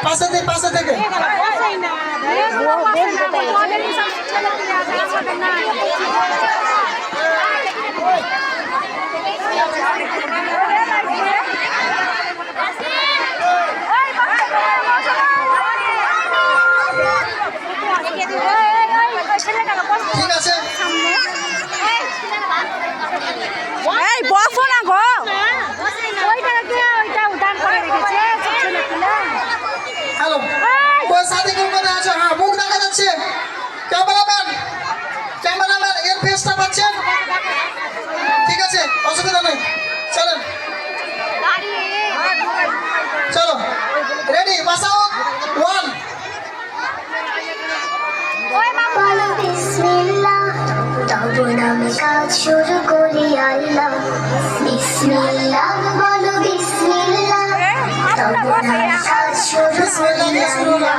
পাশে থেকে ঠিক আছে বসো না গো হ্যালো ওই সাথে কোন কথা আছে হ্যাঁ মুখ দেখা যাচ্ছে ক্যামেরাম্যান এর ফেসটা পাচ্ছেন ঠিক আছে অসুবিধা নেই চলেন চলো রেডি বাসাও 1 বিসমিল্লাহ তবু নামে কাজ শুরু করি আল্লাহ বিসমিল্লাহ বলো বিসমিল্লাহ তবু নামে কাজ শুরু করি আল্লাহ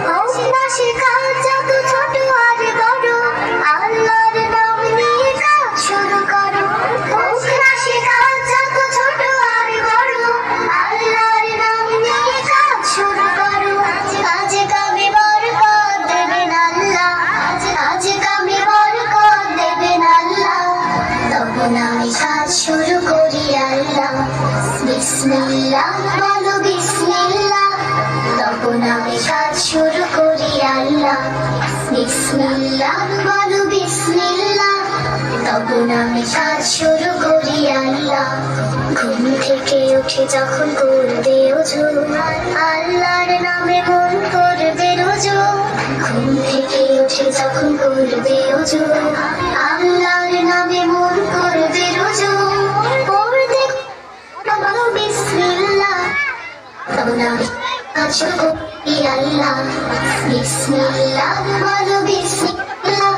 হোক না সে কাজ যত ছোট আর বড় আল্লাহর নাম নিয়ে কাজ শুরু করো হোক না সে কাজ যত ছোট আর বড় আল্লাহর নাম নিয়ে কাজ শুরু করো কাজে কামে বরকত দেবেন আল্লাহ কাজে কামে বরকত দেবেন আল্লাহ তখন আমি কাজ শুরু করি আল্লাহ বিসমিল্লাহ বলো বিসমিল্লাহ তখন আমি কাজ শুরু করি আল্লাহ বিসমিল্লাহ বলো বিসমিল্লাহ তখন আমি কাজ শুরু করি আল্লাহ ঘুম থেকে উঠে যখন করবে ওযু আল্লাহর নামে মন করবে রুজু ঘুম থেকে উঠে যখন করবে ওযু আল্লাহর নামে মন করবে রুজু পড়তে বলো বিসমিল্লাহ তখন আমি কাজ শুরু করি আল্লাহ বিসমিল্লাহ বলো বিসমিল্লাহ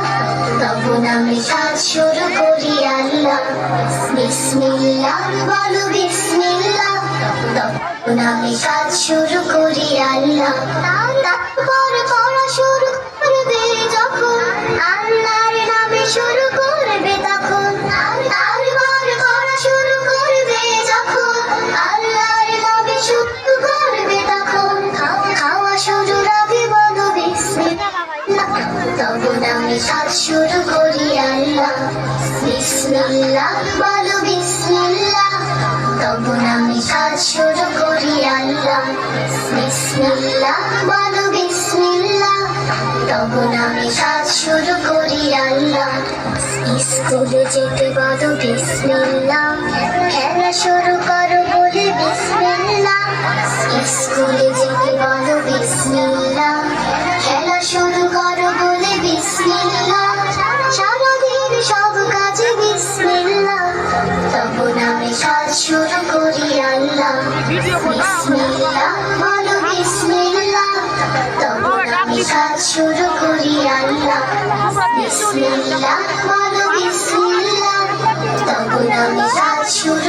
তখন আমি কাজ শুরু করি আল্লাহ বিসমিল্লাহ বলো বিসমিল্লাহ তখন আমি কাজ শুরু করি আল্লাহ তারপর পড়া শুরু করবে যখন আল্লাহর নামে শুরু করবে তখন তারপর পড়া শুরু করবে যখন আল্লাহর নামে শুরু করবে তখন খাওয়া শুরুর আগে বলো বিসমিল্লাহ তখন আমি কাজ শুরু করি আল্লাহ বিসমিল্লাহ বলো বিসমিল্লাহ তখন আমি কাজ শুরু করি আল্লাহ বিসমিল্লাহ বলো বিসমিল্লাহ তখন আমি কাজ শুরু করি আল্লাহ স্কুলে যেতে বলো বিসমিল্লাহ খেলা শুরু করো বলে বিসমিল্লাহ স্কুলে যেতে বলো বিসমিল্লাহ খেলা শুরু করো বলে বিসমিল্লাহ সারাদিন সব কাজে বিসমিল্লাহ তখন আমি কাজ শুরু করি আল্লাহ বিসমিল্লাহ বলো বিসমিল্লাহ তখন আমি কাজ শুরু করি আল্লাহ বিসমিল্লাহ বলো বিসমিল্লাহ তখন আমি কাজ শুরু